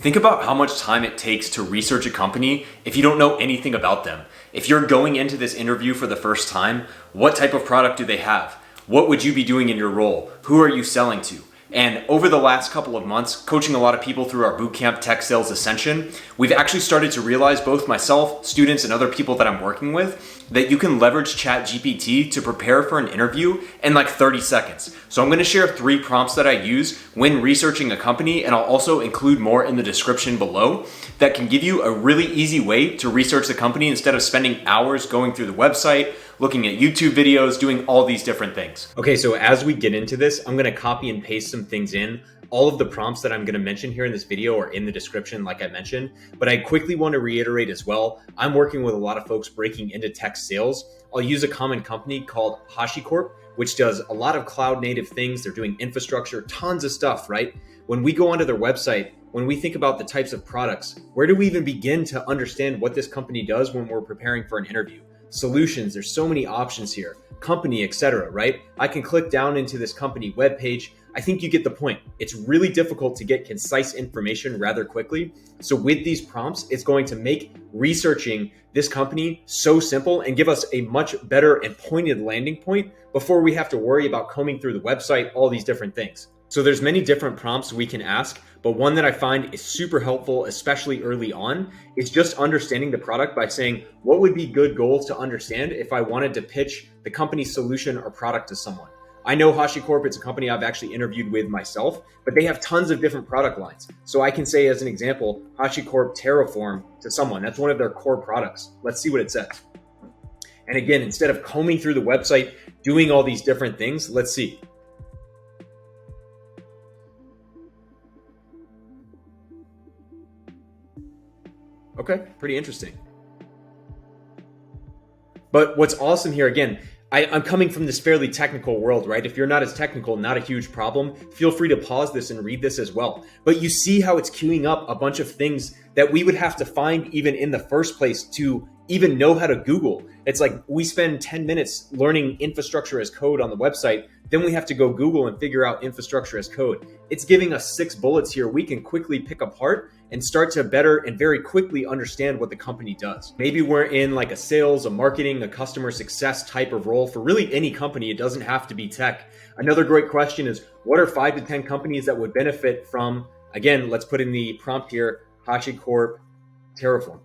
Think about how much time it takes to research a company if you don't know anything about them. If you're going into this interview for the first time, what type of product do they have? What would you be doing in your role? Who are you selling to? And over the last couple of months, coaching a lot of people through our bootcamp Tech Sales Ascension, we've actually started to realize, both myself, students, and other people that I'm working with, that you can leverage ChatGPT to prepare for an interview in like 30 seconds. So I'm going to share 3 prompts that I use when researching a company, and I'll also include more in the description below that can give you a really easy way to research the company instead of spending hours going through the website, looking at YouTube videos, doing all these different things. Okay, so as we get into this, I'm gonna copy and paste some things in. All of the prompts that I'm gonna mention here in this video are in the description, like I mentioned, but I quickly wanna reiterate as well, I'm working with a lot of folks breaking into tech sales. I'll use a common company called HashiCorp, which does a lot of cloud native things. They're doing infrastructure, tons of stuff, right? When we go onto their website, when we think about the types of products, where do we even begin to understand what this company does when we're preparing for an interview? Solutions, there's so many options here, company, etc., right? I can click down into this company webpage. I think you get the point. It's really difficult to get concise information rather quickly. So with these prompts, it's going to make researching this company so simple and give us a much better and pointed landing point before we have to worry about combing through the website, all these different things. So there's many different prompts we can ask, but one that I find is super helpful, especially early on, is just understanding the product by saying, what would be good goals to understand if I wanted to pitch the company's solution or product to someone? I know HashiCorp, it's a company I've actually interviewed with myself, but they have tons of different product lines. So I can say, as an example, HashiCorp Terraform to someone. That's one of their core products. Let's see what it says. And again, instead of combing through the website, doing all these different things, let's see. Okay, pretty interesting. But what's awesome here, again, I'm coming from this fairly technical world, right? If you're not as technical, not a huge problem. Feel free to pause this and read this as well. But you see how it's queuing up a bunch of things that we would have to find even in the first place to even know how to Google. It's like we spend 10 minutes learning infrastructure as code on the website. Then we have to go Google and figure out infrastructure as code. It's giving us 6 bullets here we can quickly pick apart and start to better and very quickly understand what the company does. Maybe we're in like a sales, a marketing, a customer success type of role for really any company. It doesn't have to be tech. Another great question is, what are 5 to 10 companies that would benefit from, again, let's put in the prompt here, HashiCorp Terraform.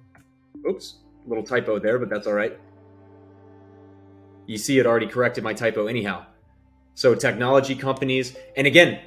Oops, little typo there, but that's all right. You see it already corrected my typo anyhow. So technology companies, and again,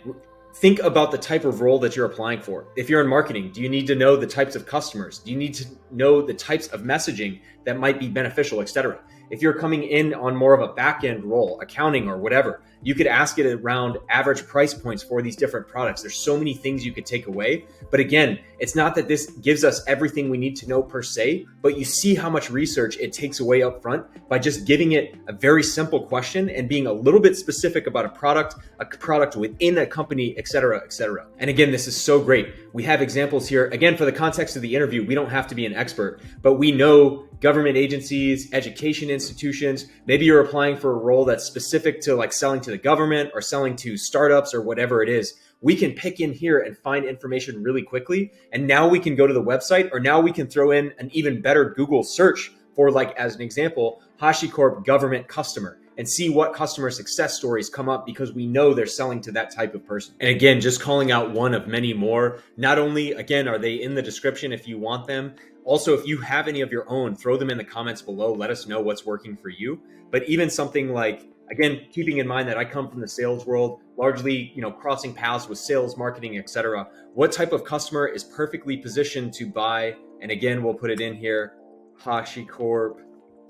think about the type of role that you're applying for. If you're in marketing, do you need to know the types of customers? Do you need to know the types of messaging that might be beneficial, etc.? If you're coming in on more of a back-end role, accounting or whatever, you could ask it around average price points for these different products. There's so many things you could take away. But again, it's not that this gives us everything we need to know per se, but you see how much research it takes away up front by just giving it a very simple question and being a little bit specific about a product within a company, etc., etc. And again, this is so great. We have examples here. Again, for the context of the interview, we don't have to be an expert, but we know government agencies, education institutions. Maybe you're applying for a role that's specific to like selling to the government or selling to startups or whatever it is. We can pick in here and find information really quickly. And now we can go to the website, or now we can throw in an even better Google search for, like, as an example, HashiCorp government customer, and see what customer success stories come up because we know they're selling to that type of person. And again, just calling out one of many more. Not only, again, are they in the description if you want them. Also, if you have any of your own, throw them in the comments below. Let us know what's working for you. But even something like, again, keeping in mind that I come from the sales world, largely, crossing paths with sales, marketing, etc. What type of customer is perfectly positioned to buy? And again, we'll put it in here, HashiCorp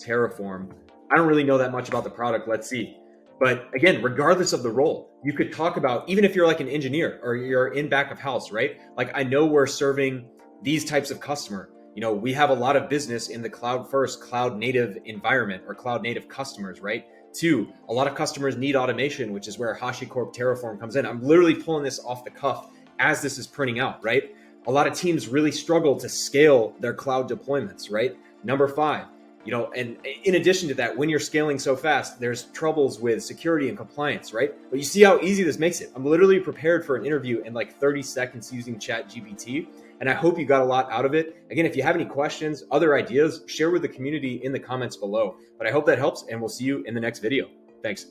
Terraform. I don't really know that much about the product. Let's see. But again, regardless of the role, you could talk about, even if you're like an engineer or you're in back of house, right? Like, I know we're serving these types of customer. We have a lot of business in the cloud first, cloud native environment or cloud native customers, right? 2, a lot of customers need automation, which is where HashiCorp Terraform comes in. I'm literally pulling this off the cuff as this is printing out, right? A lot of teams really struggle to scale their cloud deployments, right? Number 5, and in addition to that, when you're scaling so fast, there's troubles with security and compliance, right? But you see how easy this makes it. I'm literally prepared for an interview in like 30 seconds using ChatGPT. And I hope you got a lot out of it. Again, if you have any questions, other ideas, share with the community in the comments below. But I hope that helps, and we'll see you in the next video. Thanks.